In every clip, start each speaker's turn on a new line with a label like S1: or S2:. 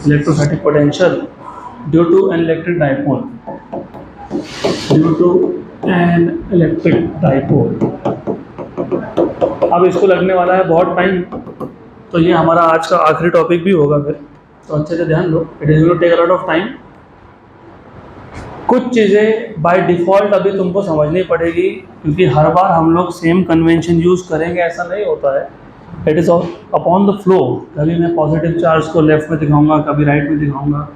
S1: electrostatic potential due to an electric dipole, due to an electric dipole। अब इसको लगने वाला है बहुत टाइम, तो ये हमारा आज का आखिरी टॉपिक भी होगा फिर, तो अच्छे से ध्यान दो। It is going to take a lot of time. कुछ चीज़ें बाय डिफ़ॉल्ट अभी तुमको समझनी पड़ेगी, क्योंकि हर बार हम लोग सेम कन्वेंशन यूज़ करेंगे ऐसा नहीं होता है। It is upon the flow. कभी मैं पॉजिटिव चार्ज को लेफ्ट में दिखाऊंगा, कभी राइट में दिखाऊंगा।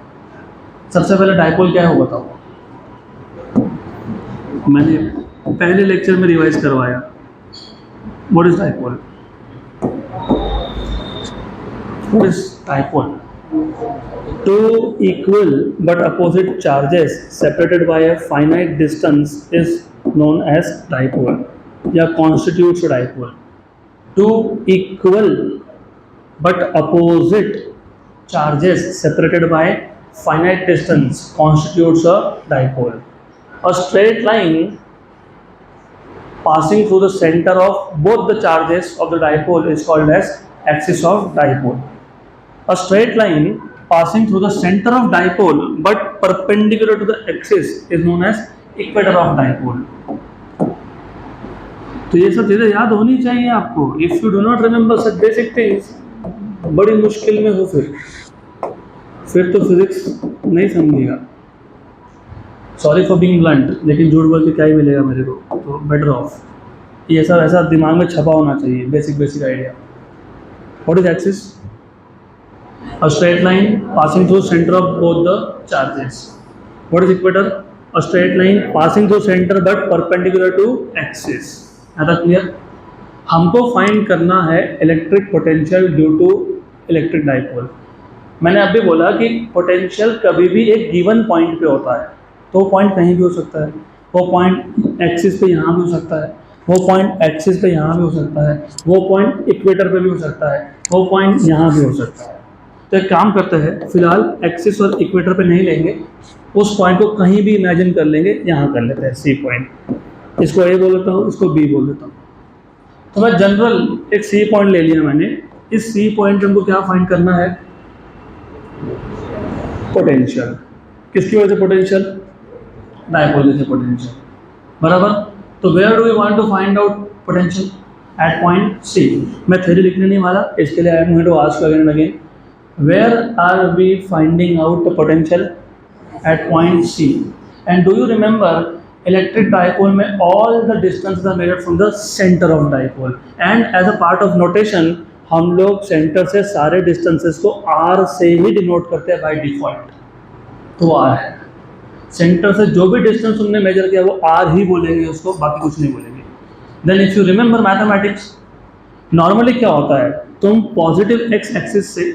S1: सबसे पहले डाइपोल क्या है वो बताओ। मैंने पहले लेक्चर में रिवाइज करवाया। What is dipole? What is dipole? Two equal but opposite charges separated by a finite distance is known as dipole या constitutes a dipole. Two equal but opposite charges separated by finite distance constitutes a dipole. A straight line passing through the center of both the charges of the dipole is called as axis of dipole. A straight line passing through the center of dipole but perpendicular to the axis is known as equator of dipole. तो ये सब चीज़ें याद होनी चाहिए आपको। If you do not remember such basic things, बड़ी मुश्किल में हो फिर तो फिजिक्स नहीं समझेगा। सॉरी फॉर बीइंग ब्लंट, लेकिन झूठ बोल के क्या ही मिलेगा मेरे को, तो बेटर ऑफ। ये सब ऐसा दिमाग में छपा होना चाहिए, basic idea. What is axis? A straight line passing through center of both the charges. What is equator? A straight line passing through center but perpendicular to axis. है ना क्लियर? हमको फाइंड करना है electric potential due to electric dipole. मैंने अभी बोला कि potential कभी भी एक गिवन पॉइंट पे होता है, तो वो पॉइंट कहीं भी हो सकता है। वो पॉइंट एक्सिस पे यहाँ भी हो सकता है, वो पॉइंट एक्सिस पे यहाँ भी हो सकता है, वो पॉइंट इक्वेटर पे भी हो सकता है, वो पॉइंट यहाँ भी हो सकता है। तो एक काम करते हैं, फिलहाल एक्सिस और इक्वेटर पे नहीं लेंगे, उस पॉइंट को कहीं भी इमेजिन कर लेंगे, यहाँ कर लेते हैं सी पॉइंट। इसको ए बोल देता हूँ, इसको बी बोल देता हूँ। तो मैं जनरल एक सी पॉइंट ले लिया मैंने। इस सी पॉइंट पे हमको क्या फाइंड करना है? पोटेंशियल। किसकी वजह से पोटेंशियल? डाइपोल से पोटेंशियल, बराबर। तो where do we want to find out potential? At point C. मैं थ्योरी लिखने नहीं वाला, इसके लिए I am going to ask again and again, where are we finding out the potential? At point C. And do you remember electric dipole में all the distances are measured from the center of dipole, and as a part of notation हम लोग centre से सारे distances को R से ही denote करते हैं by default. तो R है, सेंटर से जो भी डिस्टेंस तुमने मेजर किया वो R ही बोलेंगे उसको, बाकी कुछ नहीं बोलेंगे। Then if you remember mathematics, normally क्या होता है, तुम पॉजिटिव एक्स एक्सिस से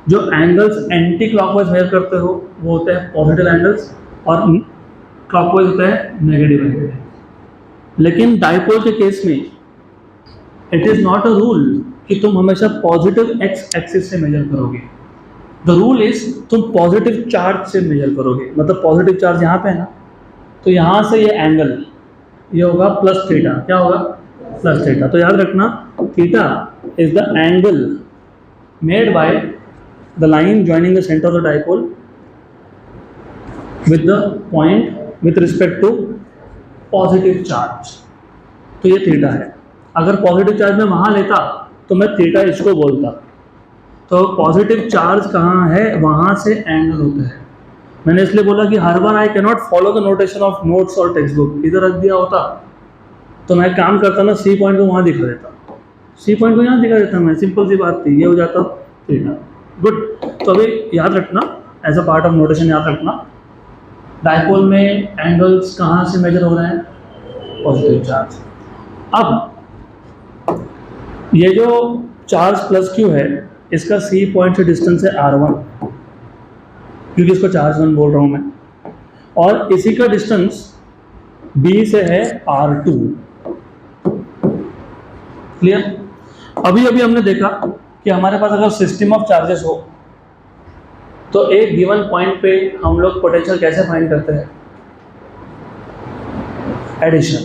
S1: जो एंगल्स एंटी क्लॉकवाइज मेजर करते हो वो होते हैं पॉजिटिव एंगल्स, और क्लॉकवाइज होते हैं नेगेटिव एंगल। लेकिन डाइपोल के केस में it is not a rule कि तुम हमेशा पॉजिटिव एक्स एक्सिस से मेजर करोगे। द रूल इज तुम पॉजिटिव चार्ज से मेजर करोगे। मतलब पॉजिटिव चार्ज यहाँ पे है ना, तो यहाँ से ये एंगल ये होगा प्लस थीटा। क्या होगा? Plus theta. तो याद रखना, theta is the angle made by the line joining the center of the dipole with the point with respect to positive charge। तो ये थीटा है। अगर पॉजिटिव चार्ज मैं वहाँ लेता तो मैं थीटा इसको बोलता। तो पॉजिटिव चार्ज कहाँ है, वहाँ से एंगल होता है। मैंने इसलिए बोला कि हर बार I can not follow the notation of notes और टेक्स्ट बुक। इधर रख दिया होता तो मैं काम करता ना, सी पॉइंट को वहाँ दिखा देता, सी पॉइंट को यहाँ दिखा देता मैं। सिंपल सी बात थी, ये हो जाता थीटा। गुड। तो अभी याद रखना, as a part of notation याद रखना, डाइपोल में एंगल्स कहाँ से मेजर हो रहे हैं? Positive charge. अब ये जो चार्ज प्लस क्यू है, इसका सी पॉइंट से डिस्टेंस है R1, क्योंकि इसको चार्ज 1 बोल रहा हूँ मैं, और इसी का डिस्टेंस B से है R2। क्लियर? अभी हमने देखा कि हमारे पास अगर सिस्टम ऑफ चार्जेस हो तो एक गिवन पॉइंट पे हम लोग पोटेंशियल कैसे फाइंड करते हैं? एडिशन।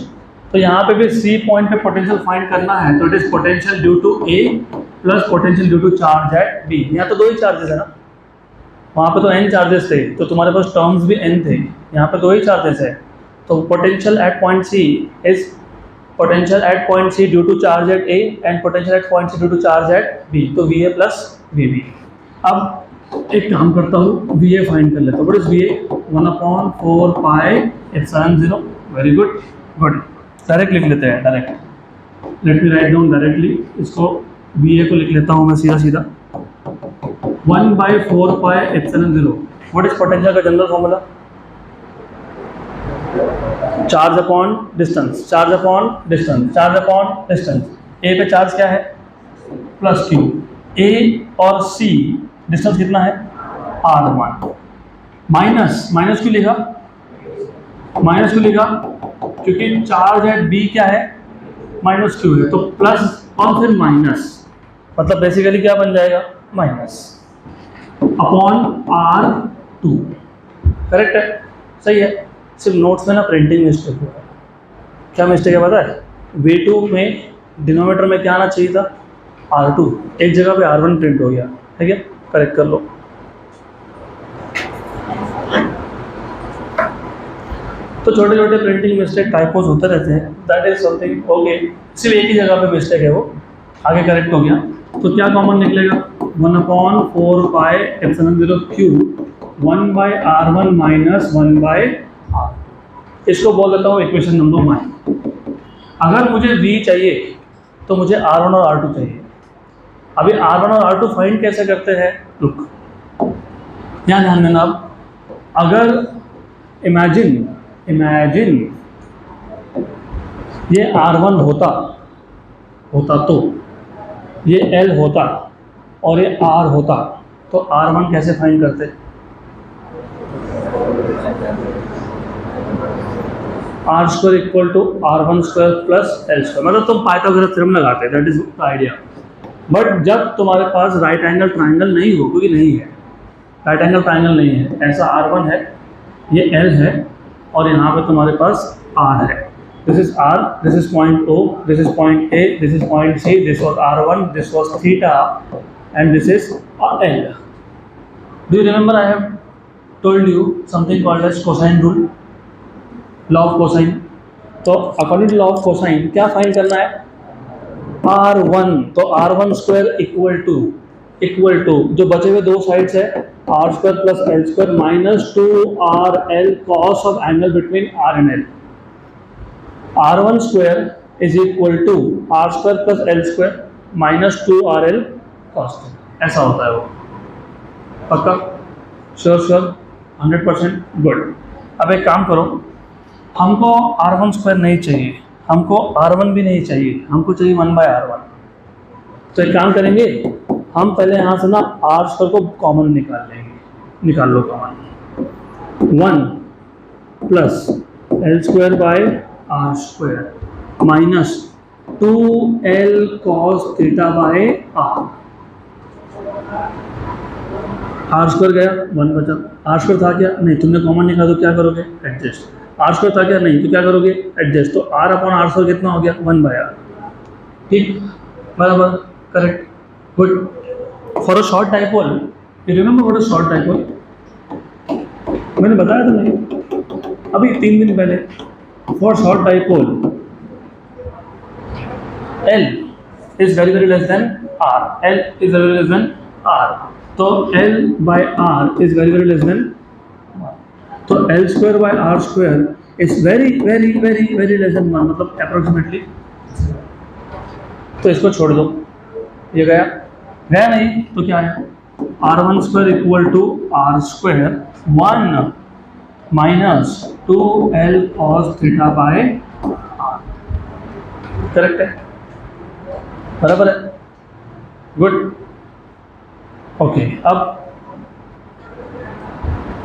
S1: तो यहाँ पे भी सी पॉइंट पे पोटेंशियल फाइंड करना है, तो it is potential due to A plus potential due to charge at B. यहाँ तो दो ही चार्जेस है ना, वहाँ पे तो n चार्जेस थे, तो तुम्हारे पास टर्म्स भी n थे, यहाँ पे 2 ही चार्जेस है। तो potential at point C is potential at point C due to charge at A and potential at point C due to charge at B, तो VA प्लस VB। अब एक काम करता हूँ, VA फाइंड कर लेता हूँ। What is VA? 1/4 pi epsilon 0। Very good, good. Direct लिख लेते हैं, direct. Let me write down directly, इसको VA को लिख लेता हूँ मैं सीधा सीधा। 1/4 pi epsilon 0। What is potential का general formula? Charge upon distance, charge upon distance, charge upon distance. A पे चार्ज क्या है? Plus Q। A और C डिस्टेंस कितना है? R1। माइनस, माइनस क्यों लिखा? माइनस क्यों लिखा? क्योंकि चार्ज एट B क्या है? माइनस Q है, तो प्लस और फिर माइनस, मतलब बेसिकली क्या बन जाएगा? Minus upon R2। करेक्ट है, सही है। सिर्फ नोट्स में ना प्रिंटिंग मिस्टेक हुआ है। क्या मिस्टेक है पता है? V2 में डिनोमीटर में क्या आना चाहिए था? R2, एक जगह पे R1 प्रिंट हो गया, ठीक है, करेक्ट कर लो। तो छोटे छोटे प्रिंटिंग मिस्टेक, टाइपोज होते रहते हैं, दैट इज समथिंग ओके। सिर्फ एक ही जगह पे मिस्टेक है, वो आगे करेक्ट हो गया। तो क्या कॉमन निकलेगा? 1/4 pi epsilon 0 Q 1/R1 minus 1/R। इसको बोल देता हूँ इक्वेशन नंबर 1। अगर मुझे V चाहिए तो मुझे R1 और R2 चाहिए। अभी R1 और R2 फाइंड कैसे करते हैं? लुक, यहाँ ध्यान देना। अब अगर इमेजिन ये R1 होता तो ये L होता और ये R होता, तो R1 कैसे फाइंड करते? R² equal to R1² plus L², मतलब तुम पाइथागोरस थ्योरम लगाते, that is the idea. But जब तुम्हारे पास राइट एंगल ट्राइंगल नहीं हो, क्योंकि नहीं है, राइट एंगल ट्राइंगल नहीं है, ऐसा R1 है, ये L है और यहाँ पे तुम्हारे पास R है। This is R, this is point O, this is point A, this is point C, this was R1, this was theta and this is L। Do you remember I have told you something called as cosine rule, law of cosine. तो according to law of cosine क्या find करना है? R1, तो R1² equal to जो बचे हुए दो sides है R² plus L² minus 2RL cos of angle between R and L। R1² is equal to R² plus L² minus 2RL cos. ऐसा होता है वो, पक्का? Sure 100%, good. अब एक काम करो, हमको R1² नहीं चाहिए, हमको R1 भी नहीं चाहिए, हमको चाहिए 1/R1। तो एक काम करेंगे, हम पहले यहाँ से ना R² को कॉमन निकाल लेंगे। निकाल लो common. 1 plus L² by R² minus 2L cos theta by R² गया, 1 बचा। R² था क्या? नहीं, तुमने कॉमन निकाला तो क्या करोगे? एडजस्ट। R² था क्या? नहीं, तो क्या करोगे? एडजस्ट। तो R अपॉन R² कितना हो गया? 1/R। ठीक, बराबर, correct, good. For a short dipole, you remember what is short dipole? मैंने बताया था नहीं अभी 3 दिन पहले। For short dipole L is very less than R, L is very less than R, तो L by R is very less than 1, तो L² by R² is very less than 1, मतलब approximately। तो इसको छोड़ दो, ये गया नहीं तो क्या है? R1² equal to R² 1 minus 2L cos theta by R। Correct है, बराबर है, गुड। ओके, अब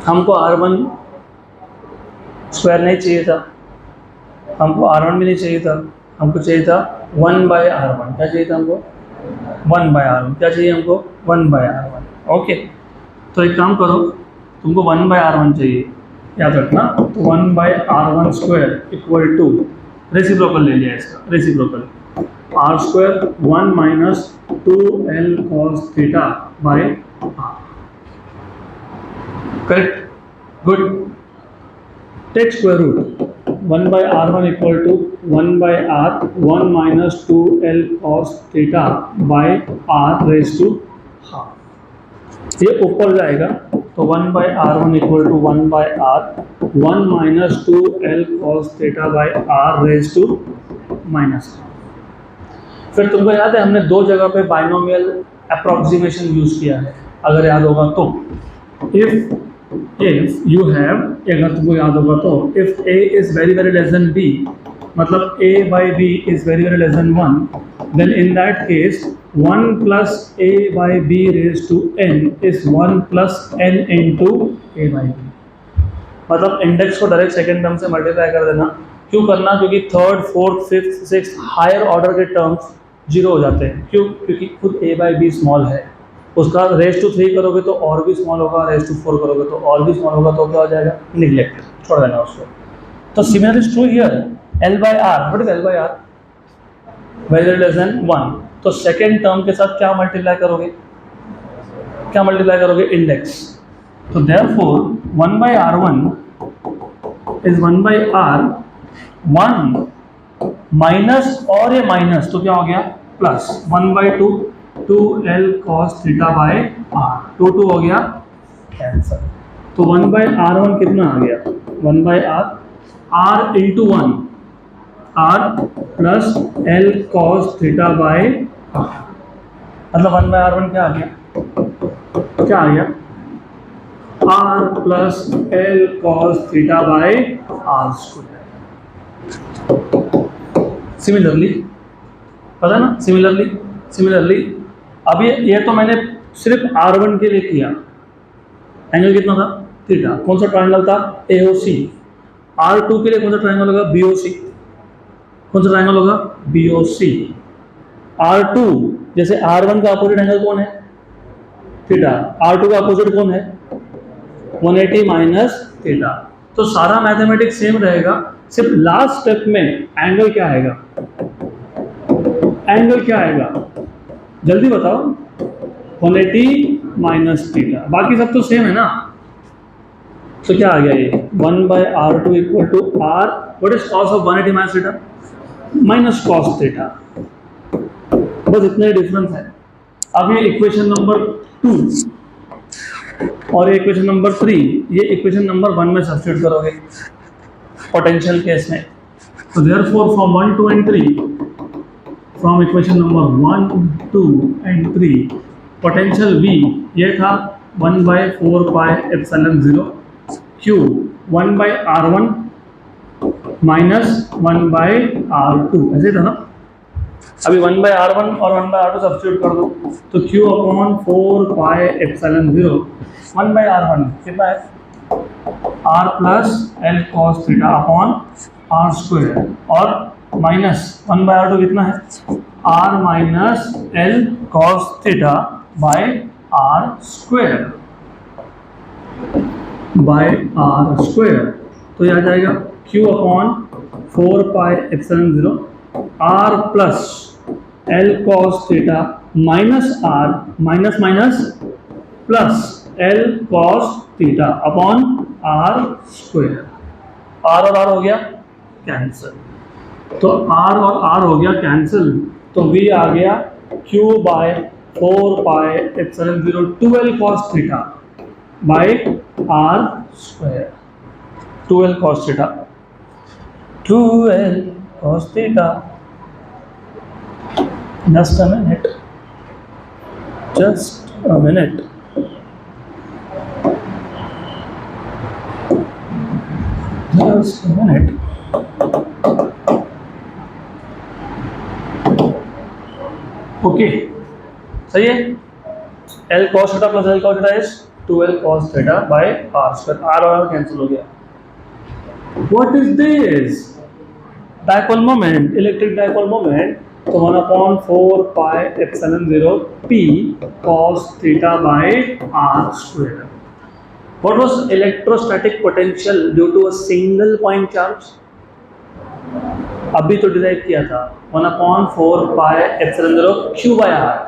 S1: हमको R1² नहीं चाहिए था, हमको R1 भी नहीं चाहिए था, हमको चाहिए था 1/R1। क्या चाहिए था हमको? 1/R1। क्या चाहिए हमको? 1/R1। ओके, तो एक काम करो, तुमको 1/R1 चाहिए, याद रखना। तो 1/R1² इक्वल टू रेसिप्रोकल ले लिया इसका, reciprocal R² 1 minus 2L cos theta by R। Correct, good. Take square root 1 by r1 equal to 1 by r 1 minus 2l cos theta by r raised to half. ये ऊपर जाएगा तो 1 by r1 equal to 1 by r 1 minus 2l cos theta by r raised to minus half. फिर तुमको याद है हमने दो जगह पे बाइनोमियल अप्रोक्सीमेशन यूज किया है, अगर याद होगा तो. इफ यू हैव, अगर तुमको याद होगा तो, if a is very very less than b, मतलब a by b is very very less than 1, then in that case 1 plus a by b raised to n is 1 plus n into a by b. मतलब index को direct second term से multiply कर देना. क्यों करना? क्योंकि third, fourth, fifth, sixth higher order के terms zero हो जाते हैं. क्यों? क्योंकि खुद a by b स्मॉल है. उसका रेस टू 3 करोगे तो और भी स्मॉल होगा, रेस टू 4 करोगे तो और भी स्मॉल होगा, तो क्या हो जाएगा? निग्लेक्टेड, छोड़ देना उसको. तो similar is true here. L by r, what is L by r? Very less than 1. तो सेकेंड टर्म के साथ क्या मल्टीप्लाई करोगे? क्या मल्टीप्लाई करोगे? इंडेक्स. तो therefore 1 by r1 is 1 by r 1 minus, और ये माइनस तो क्या हो गया? Plus 1 by 2 2l cos theta by r. 2 हो गया कैंसर. तो 1 by r1 कितना आ गया? 1 by r into 1 r plus l cos theta by r. मतलब 1 by r1 क्या आ गया? क्या आ गया? r plus l cos theta by r square. Similarly, पता ना? सिमिलरली अब ये तो मैंने सिर्फ r1 के लिए किया. एंगल कितना था? थीटा. कौन सा ट्रायंगल था? AOC. r2 के लिए कौन सा ट्रायंगल होगा? BOC. कौन सा ट्रायंगल होगा? BOC. r2 जैसे r1 का अपोजिट एंगल कौन है? थीटा. r2 का अपोजिट कौन है? 180 माइनस थीटा. तो सारा मैथमेटिक्स सेम रहेगा, सिर्फ लास्ट स्टेप में एंगल क्या आएगा? एंगल क्या आएगा? जल्दी बताओ. 180 माइनस थीटा. बाकी सब तो सेम है ना. तो क्या आ गया ये? 1 by r2 equal to r, what is cos of 180 minus theta? Minus cos theta. बस इतना ही डिफरेंस है. अब ये इक्वेशन नंबर 2 और ये इक्वेशन नंबर 3, ये इक्वेशन नंबर 1 में सब्स्टिट्यूट करोगे पोटेंशियल केस में. तो therefore from 1, 2 and 3, from equation number 1, 2 and 3, potential V ये था 1 by 4 pi epsilon 0 Q 1 by r1 minus 1 by r2. ऐसे था ना. अभी 1 by r1 और 1 by r2 सब्स्टिट्यूट कर दो तो Q upon 4 pi epsilon 0 1 by r1 कितना है? r plus l cos theta upon r square, और माइनस 1 by r2 कितना है? r minus l cos theta by r square तो ये आ जाएगा q upon 4 pi epsilon 0 r plus l cos theta minus r minus minus plus l cos theta upon r square. r और r हो गया cancel. तो r और r हो गया कैंसिल. तो v आ गया q by 4 pi epsilon 0 2l cos theta by r square. 2l cos theta, 2l cos theta. Just a minute. Okay, सही है. L cos theta plus L cos theta is 2L cos theta by r square. r और r cancel हो गया. What is this? Dipole moment, electric dipole moment. तो 1 upon 4 pi epsilon 0 p cos theta by r square. What was electrostatic potential due to a single point charge? अभी तो derive किया था 1 upon 4 pi epsilon 0 q by r.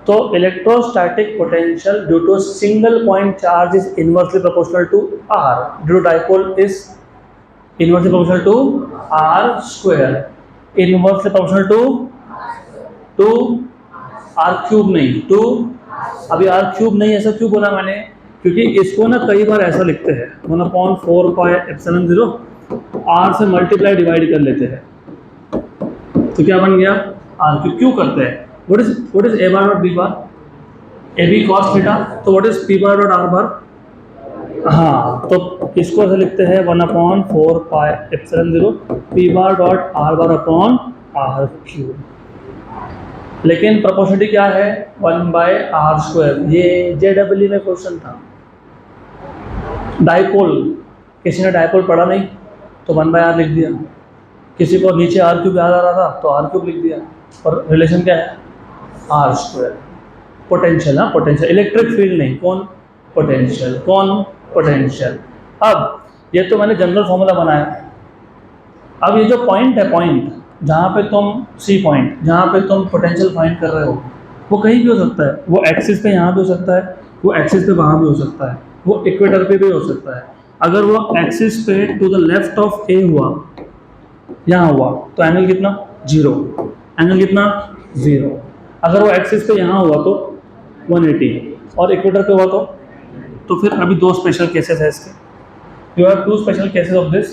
S1: तो electrostatic potential due to single point charge is inversely proportional to r, due to dipole is inversely proportional to r square, inversely proportional to r cube नहीं, two, अभी r cube नहीं, ऐसा क्यों बोला मैंने, क्योंकि इसको ना कई बार ऐसा लिखते हैं 1/4 पाई एप्सिलॉन 0 आर से मल्टीप्लाई डिवाइड कर लेते हैं, तो क्या बन गया आर क्यूब। क्यों करते हैं? What is A bar dot B bar, A B cos theta, तो what is P bar dot R bar, हाँ, तो इसको ऐसे लिखते हैं 1/4 pi epsilon 0 P bar dot R bar upon R cube. लेकिन प्रोपोर्शनलिटी क्या है, 1/r²। ये JEE में क्वेश्चन था। डाइपोल, किसी ने डाइपोल पढ़ा नहीं तो 1/r लिख दिया, किसी को नीचे आर क्यूब याद आ रहा था तो आर क्यूब लिख दिया, और रिलेशन क्या है r²। पोटेंशियल, हाँ पोटेंशियल, इलेक्ट्रिक फील्ड नहीं, कौन पोटेंशियल, कौन पोटेंशियल। अब ये तो मैंने जनरल फॉर्मूला बनाया, अब ये जो पॉइंट है, पॉइंट जहाँ पे तुम सी पॉइंट जहाँ पे तुम पोटेंशियल फाइंड कर रहे हो, वो कहीं भी हो सकता है, वो एक्सिस पे यहाँ भी हो सकता है, वो एक्सिस पे वहाँ भी हो सकता है, वो इक्वेटर पे भी हो सकता है। अगर वो एक्सिस पे टू द लेफ्ट ऑफ ए हुआ, यहाँ हुआ, तो एंगल कितना 0, एंगल कितना 0। अगर वो एक्सिस पे यहाँ हुआ तो 180, और इक्वेटर पे हुआ तो फिर अभी दो स्पेशल केसेस है इसके। You have two special cases of this.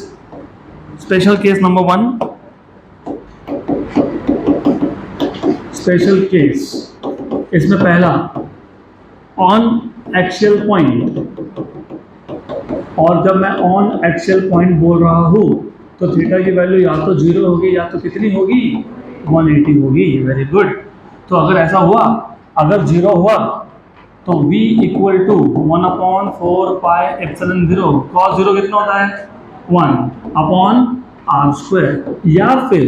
S1: Special case number 1, special case, इसमें पहला ऑन एक्सियल पॉइंट, और जब मैं ऑन एक्सियल पॉइंट बोल रहा हूँ तो थीटा की वैल्यू या तो 0 होगी या तो कितनी होगी 180 होगी। Very good. तो अगर ऐसा हुआ, अगर 0 हुआ तो v equal to 1/4 pi epsilon 0 cos 0 कितना होता है 1/r², या फिर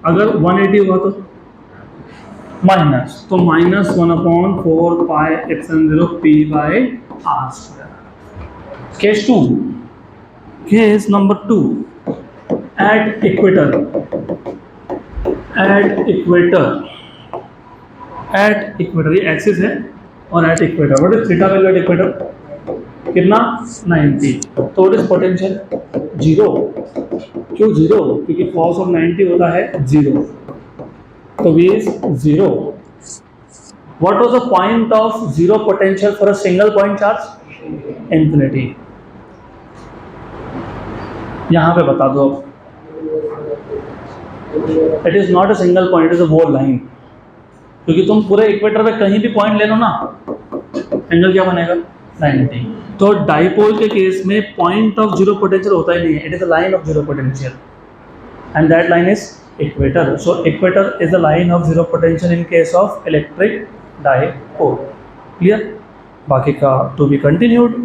S1: अगर 180 हुआ तो माइनस, तो -1/4 pi epsilon 0 p/r²। Case 2, case number 2, at equator, ये एक्सिस है, और at equator what is theta value at equator कितना 90, तो व्हाट इज पोटेंशियल 0। क्यों 0? क्योंकि cos ऑफ 90 होता है 0, तो v is 0. What was the point of 0 potential for a single point charge? Infinity. यहाँ पे बता दो, it is not a single point, it is a whole line. क्योंकि तुम पूरे इक्वेटर पे कहीं भी पॉइंट ले लो ना, एंगल क्या बनेगा 90। तो डाइपोल के केस में पॉइंट ऑफ 0 पोटेंशियल होता ही नहीं है, it is a line of 0 potential, and that line is equator. So equator is the line of 0 potential in case of electric dipole. Clear? बाकी का to be continued.